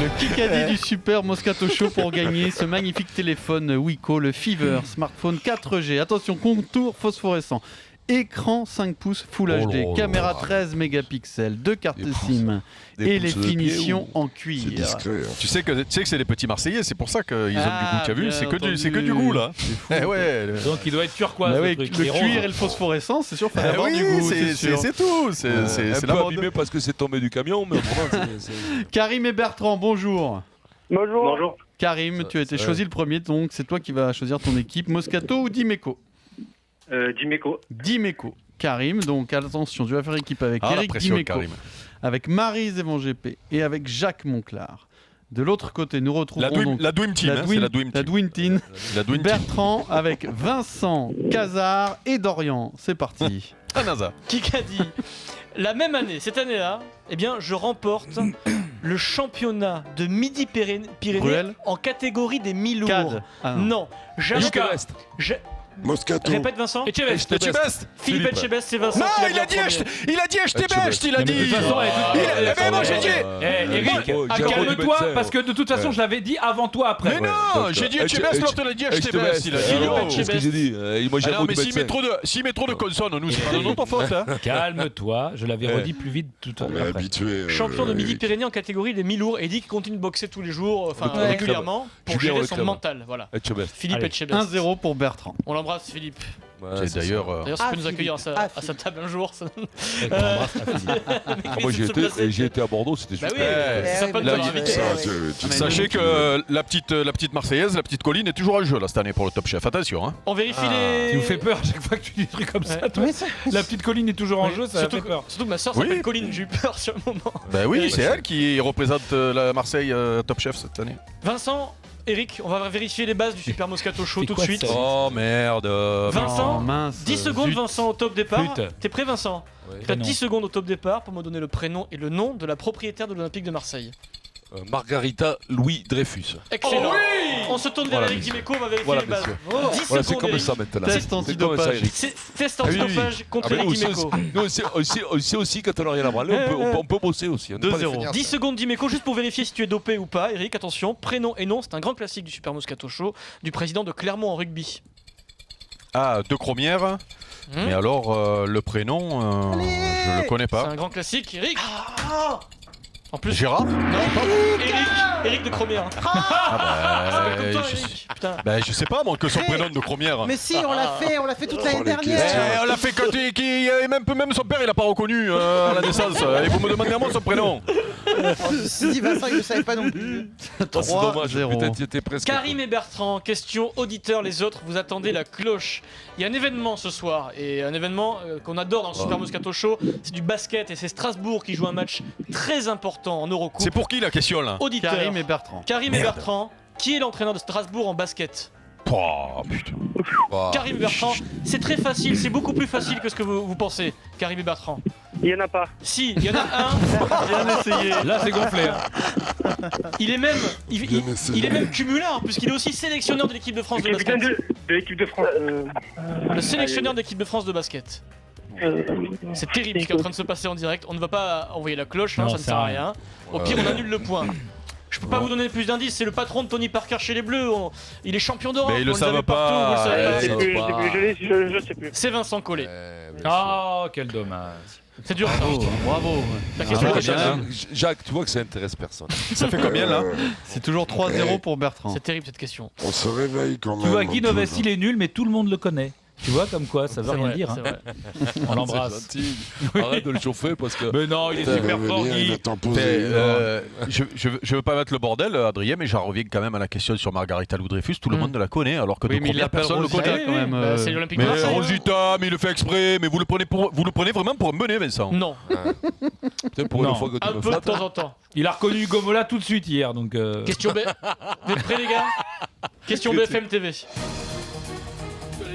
Le Kikadi du Super Moscato Show pour gagner ce magnifique téléphone Wiko, le Fever Smartphone 4G. Attention, contour phosphorescent. Écran 5 pouces Full HD, caméra 13 mégapixels, 2 cartes SIM et les finitions en cuir. C'est discret. Hein. Tu sais que c'est les petits Marseillais, c'est pour ça qu'ils ont du goût. Tu as vu, c'est que du goût là. Ouais. Donc il doit être turquoise. Bah le oui, truc, le il est cuir rose. et le phosphorescent, c'est sûr, il faut avoir du goût. C'est tout. C'est la mode. abîmé parce que c'est tombé du camion, mais autrement, Karim et Bertrand, bonjour. Bonjour. Karim, tu as été choisi le premier, donc c'est toi qui vas choisir ton équipe. Moscato ou Dimeco? Dimeco. Dimeco. Karim, donc attention, tu vas faire équipe avec Eric Dimeco, avec Marie Zévan GP et avec Jacques Monclar. De l'autre côté, nous retrouvons la Dream Team. la Dream Team. Bertrand avec Vincent, Cazard et Dorian. C'est parti. Kikadi. La même année, cette année-là, eh bien, je remporte le championnat de Midi-Pyrénées en catégorie des mi-lourds. Non, j'achète. Moscato. Répète Vincent. Etchebest. Philippe Etchebest, c'est Vincent. Non, il a dit Etchebest, il a dit. Mais moi j'ai dit. Eric, calme-toi parce que de toute façon je l'avais dit avant toi après. Mais non, j'ai dit Etchebest, l'autre il a dit Etchebest, il a dit. C'est ce que j'ai dit. Moi j'ai mais s'il met trop de consonnes, nous c'est pas de notre faute. Calme-toi, je l'avais redit plus vite tout à l'heure. Habitué. Champion de Midi-Pyrénées en catégorie des mi-lourds et dit qu'il continue de boxer tous les jours, enfin régulièrement, pour gérer son mental. Voilà. Philippe Etchebest. 1-0 pour Bertrand. On l'embrasse, Philippe. C'est d'ailleurs. D'ailleurs, ça peut nous accueillir à sa table un jour. Moi j'ai été à Bordeaux, c'était super. Bah oui, c'est sympa de nous avoir invités. Sachez que la petite Marseillaise, la petite Colline est toujours en jeu là cette année pour le Top Chef. Attention. On vérifie les. Tu nous fais peur à chaque fois que tu dis des trucs comme ça. Toi. La petite Colline est toujours en jeu, ça fait peur. Surtout que ma soeur s'appelle Colline, j'ai eu peur sur le moment. Bah oui, c'est elle qui représente la Marseille Top Chef cette année. Vincent, Eric, on va vérifier les bases du Super Moscato Show tout de suite. Oh merde. Vincent, mince, 10 secondes zut. Vincent au top départ. Zut. T'es prêt Vincent? Tu as Prénom. 10 secondes au top départ pour me donner le prénom et le nom de la propriétaire de l'Olympique de Marseille. Margarita Louis Dreyfus. Excellent. On se tourne vers Eric Dimeco, on va vérifier les bases. 10 Voilà, c'est secondes comme Eric. ça maintenant. Test C'est comme ça, antidopage. Eric. C'est test antidopage contre Eric Dimeco. On sait aussi quand on n'a rien à branler, on peut bosser aussi. 2-0. 10 secondes Dimeco, juste pour vérifier si tu es dopé ou pas. Eric, attention, prénom et nom, c'est un grand classique du Super Moscato Show, du président de Clermont en rugby. Ah, De Cromière. Mais alors, le prénom, je le connais C'est pas. un grand classique, Eric. En plus, Gérard. non, Eric de Cromière. Je sais pas moi que son prénom de Cromière. Mais si, on l'a fait toute l'année dernière. On l'a fait quand même son père il a pas reconnu à la naissance. Et vous me demandez à moi son prénom. Si dit Vincent, il ne savait pas non plus. 3-0. T'étais presque. Karim et Bertrand, question auditeur, les autres, vous attendez la cloche. Il y a un événement ce soir, et un événement qu'on adore dans le Super Moscato Show, c'est du basket, et c'est Strasbourg qui joue un match très important en Eurocoupe. C'est pour qui la question là? Auditeur. Karim et Bertrand. Karim et Bertrand, qui est l'entraîneur de Strasbourg en basket? Oh putain. Karim et Bertrand, c'est très facile, c'est beaucoup plus facile que ce que vous pensez, Karim et Bertrand. Il y en a pas. Si, il y en a un. Bien essayé. Là c'est gonflé. Hein. Il est même, il est même cumulard, puisqu'il est aussi sélectionneur de l'équipe de France de basket. De l'équipe de France. Le sélectionneur de l'équipe de France de basket. C'est terrible ce qui est en train de se passer en direct. On ne va pas envoyer la cloche, Non, ça ne sert à rien. Au pire, on annule le point. Je peux pas vous donner plus d'indices, c'est le patron de Tony Parker chez les Bleus. Il est champion d'Europe. Mais ils le on les avait savent partout, vous le savez pas. Je sais plus. C'est Vincent Collet. Oh, quel dommage. C'est dur. Bravo. La question Ah, est bien. Jacques, tu vois que ça intéresse personne. Ça fait combien là? C'est toujours 3-0 pour Bertrand. C'est terrible cette question. On se réveille quand même. Tu vois, un Guy peu, Novesti il est nul, mais tout le monde le connaît. Tu vois, comme quoi, ça veut C'est rien vrai, dire. c'est Hein. vrai. On l'embrasse. C'est gentil. Arrête de le chauffer parce que. Mais non, il est Putain, super mais fort, bien, il Guy. a temposé une heure. Je veux pas mettre le bordel, Adrien, mais j'en reviens quand même à la question sur Margarita Lou Dreyfus. Tout le monde la connaît, alors que Oui, de mais il première l'appelle personne le Rosita connaît. quand même. Bah, c'est l'Olympique Mais de Marseille. Rosita, mais il le fait exprès. Mais vous le prenez vraiment pour un mené, Vincent. Non, Peut-être pour Non. une fois que tu un me peu de flattes. temps en temps. Il a reconnu Gomola tout de suite hier, donc. Question B. Vous êtes prêts, les gars? Question BFM TV.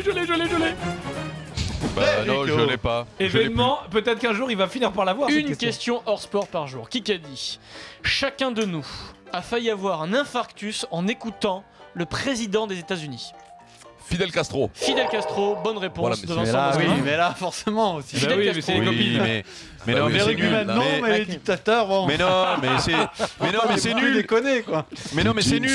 Je l'ai. Bah non, je l'ai pas. Événement, peut-être qu'un jour il va finir par l'avoir. Une question hors sport par jour. Qui qu'a dit? Chacun de nous a failli avoir un infarctus en écoutant le président des États-Unis. Fidel Castro. Fidel Castro, bonne réponse Voilà, de Mais Vincent là, oui, Moscato. mais là, forcément aussi. Bah oui, mais c'est les Oui, copines. mais non, Les mais c'est nul. rugbymen, non, mais les dictateurs, bon. Mais non, mais c'est Plus nul. déconner, quoi. Mais non, mais c'est nul.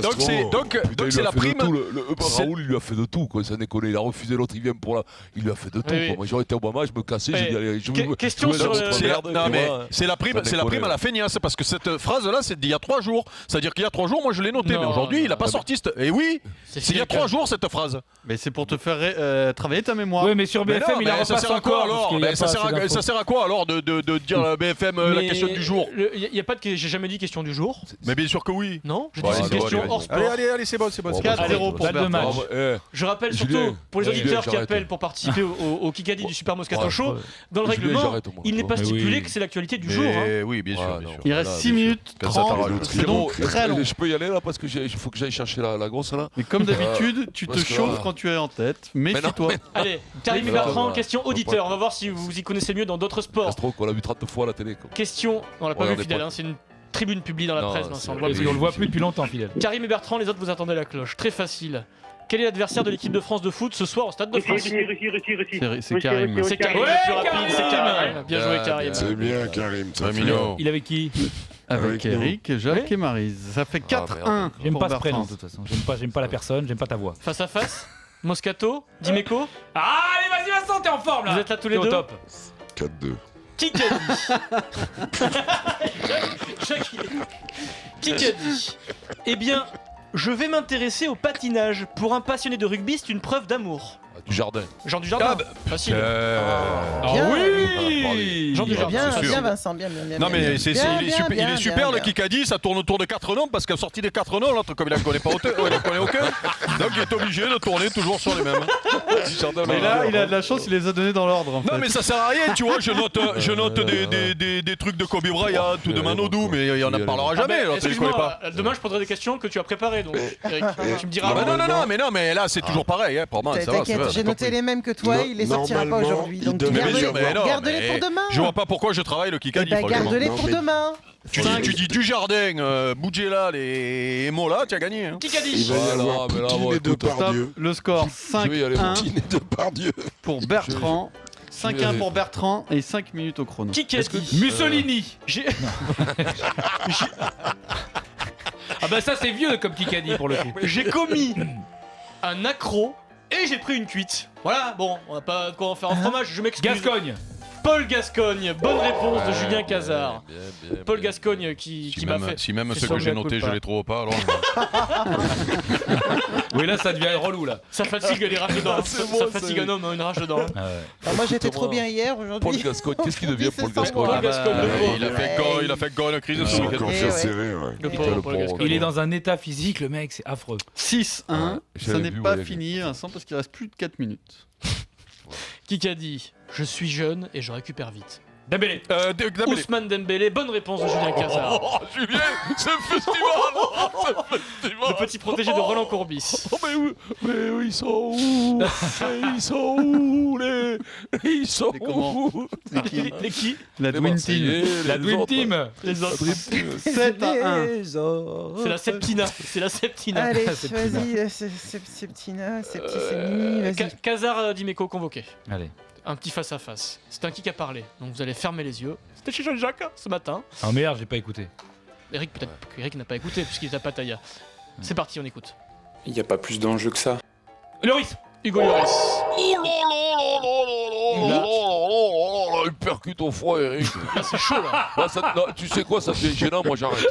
Donc c'est la prime. Raoul, il lui a fait de tout, quoi. Ça déconne. Il a refusé l'autre, il vient pour là. Il lui a fait de tout, Oui. quoi. Moi, j'aurais été Obama, je me cassais, Oui. j'ai dit, allez, Question sur le- Non mais c'est la prime à la feignasse parce que cette phrase là c'est d'il y a 3 jours. C'est-à-dire qu'il y a 3 jours moi je l'ai noté Non, mais aujourd'hui il a pas non. sorti cette... Et oui, c'est il y a Fidel 3 jours cette phrase. Mais c'est pour te faire travailler ta mémoire. Oui, mais sur Mais BFM, non, il a mais ça repassé sert à quoi encore. alors parce qu'il y a Mais ça pas sert assez à d'infos. ça sert à quoi alors de dire à BFM la Mais question du jour? Il n'y a pas de. J'ai jamais dit question du jour. Mais bien sûr que oui. Non, je Bon, dis c'est une allez, question allez, hors sport. Allez, c'est bon, c'est bon. 4-0 pour balle de Bertrand. match. Je rappelle surtout Julien, pour les auditeurs qui j'arrête. appellent pour participer au Kikadi du Super Moscato Show, dans le Julien, règlement, j'arrête, moi. il n'est pas Mais stipulé oui. que c'est l'actualité du jour. hein. Mais oui, bien sûr, Voilà, bien non. sûr. Il reste Voilà, 6 bien sûr. minutes Comme ça, t'en 30. rajoutes. C'est donc très long. Je peux y aller là parce que il faut que j'aille chercher la grosse là. Mais comme d'habitude, tu te parce que chauffes là- quand tu es en tête. non, Méfie-toi. Allez, Karim et Mais Bertrand, non, question auditeur. On va voir si vous y connaissez mieux dans d'autres sports. Castro qu'on l'a vu 30 fois à la télé. Quoi. Question, on l'a pas Ouais, vu on est Fidèle, pas- hein, c'est une tribune publiée dans la Non, presse, c'est- Vincent, on le oui, voit Parce plus. qu'on le voit plus depuis longtemps, Fidèle. Karim et Bertrand, les autres vous attendez la cloche. Très facile. Quel est l'adversaire de l'équipe de France de foot ce soir au Stade de France? Russie. C'est Karim. C'est Karim, Ouais, le plus rapide, Karim. c'est Karim. Bien joué Karim. C'est bien, Karim. ça Ouais, fait- mignon. Il avait qui? Avec Avec Eric, Jacques et Maryse. Ça fait 4-1. J'aime pour pas ce Bertrand. prénom de toute façon. J'aime pas la personne, j'aime pas ta voix. Face à face, Moscato, Dimeco, Ah, allez, vas-y, Vincent, t'es en forme là. vous êtes là tous les T'es au deux. top. 4-2. Qui qu'a dit Qui qu'a dit Eh bien, je vais m'intéresser au patinage. Pour un passionné de rugby, c'est une preuve d'amour. Du jardin. Jean Dujardin. Ah, bah, Facile. Ah Bien. oui. Jean Dujardin. Bien, c'est sûr. bien Vincent, bien. Non mais c'est- Bien, il est bien, super, bien, il est super bien. le Kikadi, ça tourne autour de 4 noms parce qu'à sortie des 4 noms, l'autre comme il en connaît pas aucun, il en connaît aucun, donc il est obligé de tourner toujours sur les mêmes. Du jardin. Mais là, il a de la chance, il les a donnés dans l'ordre en fait. Non mais ça sert à rien, tu vois, je note des trucs de Kobe Bryant ou de Manodou, mais il en parlera Ah jamais, ben, l'autre il les connaît pas. excuse-moi, demain je poserai des questions que tu as préparées donc. Eric, tu me diras. Ah bah non, mais là c'est toujours pareil, hein, pour moi, ça va, ça T'inquiète, va. j'ai noté les mêmes que toi, Non, il les sortira pas normalement, aujourd'hui. il Donc devait Mais bien sûr, mais non, garde-les mais pour demain. je vois pas pourquoi je travaille le Eh Kikadi, ben, franchement. garde-les Non, pour mais- demain. Tu dis du jardin, Boudjela et Mola, tu as gagné. Hein. Qui qu'a Il dit va y Voilà, avoir mais là, Poutine bon, et écoute, Depardieu. Le score Je vais y aller, 5-1 Poutine et Depardieu. pour Bertrand. 5-1 pour Bertrand et 5 minutes au chrono. Qui qu'a dit Mussolini. J'ai- Ah bah ça c'est vieux comme Kikadi pour le coup. J'ai commis un accro et j'ai pris une cuite. Voilà, bon, on n'a pas de quoi en faire en fromage, je m'excuse. Gascogne. Paul Gascogne, bonne réponse de Julien Cazard. Bien, Paul Gascogne qui m'a fait. Si même fait ceux que j'ai sembler un coup de notés, je pas. les trouve pas, alors. Oui là ça devient relou là. Ça fatigue les rages dedans. C'est ça bon, ça fatigue c'est- un homme, une rage dedans. Alors, moi j'étais trop Comment- bien hier, Paul aujourd'hui. Gascogne, qu'est-ce qu'il devient, Paul Paul Gascogne Paul Gascogne, le pauvre. Il a fait goal en crise de C'est ce encore week-end. Eh fait ouais. serré, ouais. Le Et pauvre le Paul pauvre. Gascogne. Il est dans un état physique, le mec, c'est affreux. 6-1. Ça j'avais n'est vu, pas ouais, fini, Vincent, parce qu'il reste plus de 4 minutes. Qui qu'a dit Je suis jeune et je récupère vite. Dembélé. Dembélé. Ousmane Dembélé, bonne réponse de Julien Cazard. Oh, Julien, c'est un festival. C'est un festival. Le petit protégé de Roland Courbis. Oh, mais où ils sont où? Ils sont où les? Ils sont C'est comment où? Les qui La Les Dream Marseillais, Team. La les Dream autres. Team. Les autres. 7-1. C'est la Septina. C'est la Septina. Allez, C'est vas-y, c'est Ptina, c'est petit, c'est mini, vas-y. Cazard Dimeco convoqué. Allez. Un petit face-à-face. C'est un qui a parlé, donc vous allez fermer les yeux. C'était chez Jean-Jacques hein, ce matin. Ah merde, j'ai pas écouté. Eric, peut-être qu'Eric n'a pas écouté puisqu'il est à Pattaya. C'est parti, on écoute. Il n'y a pas plus d'enjeu que ça. Loris. Hugo Lloris. Il percute au froid, Eric. Là, c'est chaud là. Là, non, tu sais quoi, ça devient gênant, moi j'arrête.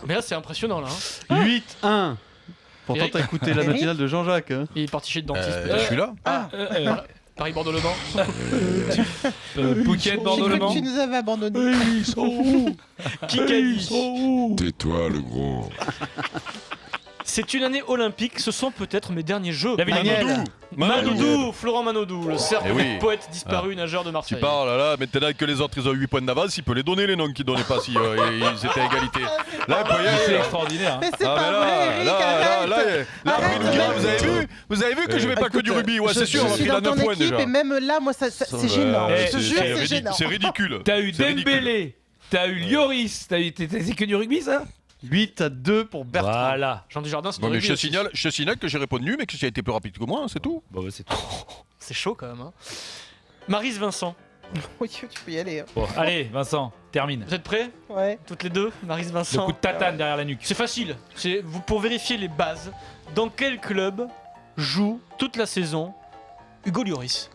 Mais là, c'est impressionnant là. Hein. 8-1. Pourtant, Eric. t'as écouté la matinale de Jean-Jacques. Hein. Il est parti chez le dentiste. Je suis là. Paris-Bordeaux-Le Mans. Pouquet, J'ai Bordeaux-Le cru que Mans. tu nous avais abandonnés. Ils sont où? Qui qu'a dit Tais-toi, le gros. C'est une année olympique, ce sont peut-être mes derniers jeux. La Villeneuve. Manodou, Florent Manodou, le cercle Eh oui. du poète disparu, nageur de Tu Marseille. parles là, maintenant que les autres ils ont 8 points d'avance, il peut les donner les noms qu'ils donnaient pas si ils étaient à égalité. Là, il peut y C'est aller. extraordinaire. hein. Mais c'est Ah, pas mais vrai, Eric, arrête. Arrête, vous arrête. avez vu que je mets pas que du rugby, ouais, Je c'est sûr, suis il a dans 9 ton points équipe déjà. et même là, moi, c'est gênant. Eh, Je te jure, c'est gênant. C'est ridicule. T'as eu C'est ridicule. Dembélé. T'as eu Lloris. C'est que du rugby ça? 8-2 pour Bertrand. Voilà. Jean Dujardin, c'est Bon, du mais rugby je aussi. signale que j'ai répondu, mais que j'ai été plus rapide que moi, c'est tout. Bon, bah, c'est tout. C'est chaud quand même. Hein. Maryse Vincent, Oui, tu peux y aller. Bon, allez, Vincent, termine. vous êtes prêts Ouais. toutes les deux? Maryse Le Vincent. coup de tatane derrière la nuque. C'est facile. C'est pour vérifier les bases. Dans quel club joue toute la saison Hugo Lloris?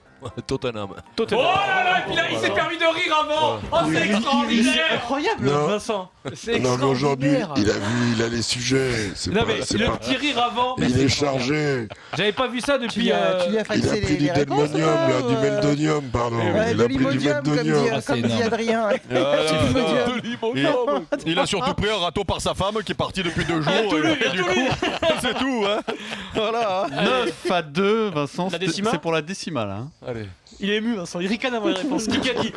Tottenham. Oh Tottenham. là là, et puis là, il s'est permis de rire avant. Oh, c'est C'est extraordinaire. incroyable, Non. Vincent. C'est Non, mais aujourd'hui, extraordinaire. il a les sujets. C'est Non pas, mais c'est le pas- petit rire avant, mais Il c'est est chargé. J'avais pas vu ça Tu depuis. lui as Il a faxé pris du les réponses delmonium, là, du ou, meldonium, pardon. Ouais, Il de a pris du l'imodium, comme meldonium. Ah, c'est comme dit énorme. Adrien. Ouais. Il a surtout pris un râteau par sa femme qui est partie depuis 2 jours. tout lu, et du coup, c'est tout. Hein. Voilà. 9-2, Vincent. La décimale C'est pour la décimale. Hein. Allez. Il est ému, Vincent. Il ricane avant les réponses. Qui a dit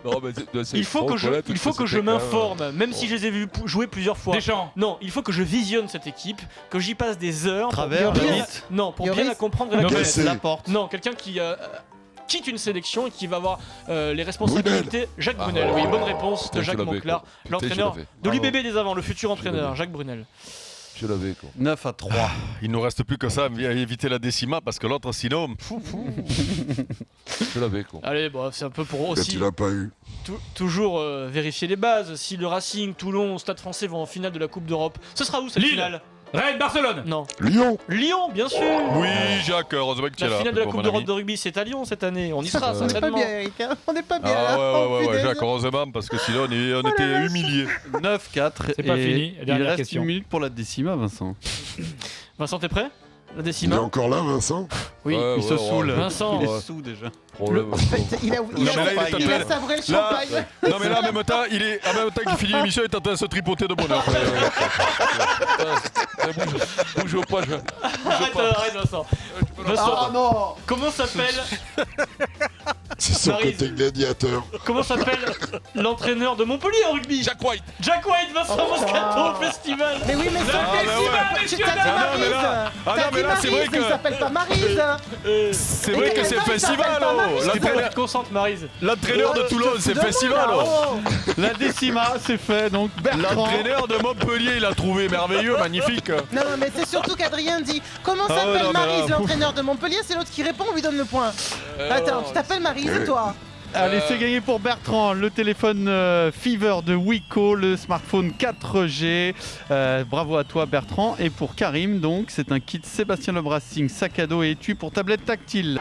Non, mais Il faut que je m'informe, même si je les ai vus jouer plusieurs fois. Deschamps. Non, il faut que je visionne cette équipe, que j'y passe des heures. pour Travers, bien- Labitte. Non, pour bien Lloris. la comprendre et la Non, mais- connaître. Cassé. La porte. Non, quelqu'un qui quitte une sélection et qui va avoir les responsabilités. Jacques Brunel, oui, bonne réponse Putain, de Jacques je l'avais, Monclar, quoi. Putain, je l'entraîneur l'avais. de Bravo. l'UBB des Avants, le futur entraîneur, l'avais. Jacques Brunel. Je l'avais, quoi. 9-3. Il nous reste plus que ça à éviter la décima parce que l'autre, sinon. Je l'avais, quoi. Allez, bon, c'est un peu pour Quand aussi tu l'as pas eu. toujours vérifier les bases. Si le Racing, Toulon, Stade Français vont en finale de la Coupe d'Europe, ce sera où cette Lille. finale? Rennes, Barcelone. Non. Lyon. Lyon, bien sûr. Oui, Jacques, heureusement que tu es La là. finale de la mon Coupe ami. d'Europe de rugby, c'est à Lyon cette année. On y sera On n'est pas certainement. bien, Eric. Hein. On n'est pas bien. Ah là. ouais, Oh, ouais, punaise. Jacques, heureusement, parce que sinon on était humiliés. 9-4. C'est pas et fini. Il Dernière reste question. 1 minute pour la décima, Vincent. Vincent, t'es prêt? La Il est décima. encore là, Vincent? Oui. Ouais, Il se saoule. Vincent. Il Ouais. est sous déjà. Problème. En fait, il a Non, mais là, il est il a tapé. sabré le Là, champagne. non mais là en même temps, qu'il finit l'émission, il est en train de se tripoter de bonheur. Bouge pas, je. Arrête, Vincent. Vincent, non. comment s'appelle C'est son Maryse. côté gladiateur. comment s'appelle l'entraîneur de Montpellier en rugby? Jack White. Jack White, Vincent Oh, Moscato au putain. festival. Mais oui, mais c'est Ah, mais ouais. Tu t'as dit Ah, non, mais Maryse. là- ah, T'as non, mais dit là, c'est vrai Maryse, mais que- il s'appelle pas Maryse. C'est Et vrai que quel c'est temps il festival, s'appelle pas oh. Maryse? Il faut que tu te concentres, Maryse. L'entraîneur de Toulon, c'est festival. Oh. La décima, c'est fait. Donc Bertrand. L'entraîneur de Montpellier, il a trouvé merveilleux, magnifique. Non, non, mais c'est surtout qu'Adrien dit comment Ah ouais, s'appelle non, mais là, Maryse, ouf. l'entraîneur de Montpellier. C'est l'autre qui répond, on lui donne le point. Attends, tu t'appelles Maryse, toi? Allez, c'est gagné pour Bertrand. Le téléphone Fever de Wiko, le smartphone 4G. Bravo à toi, Bertrand. Et pour Karim, donc, c'est un kit Sébastien Le Brassing, sac à dos et étui pour tablette tactile.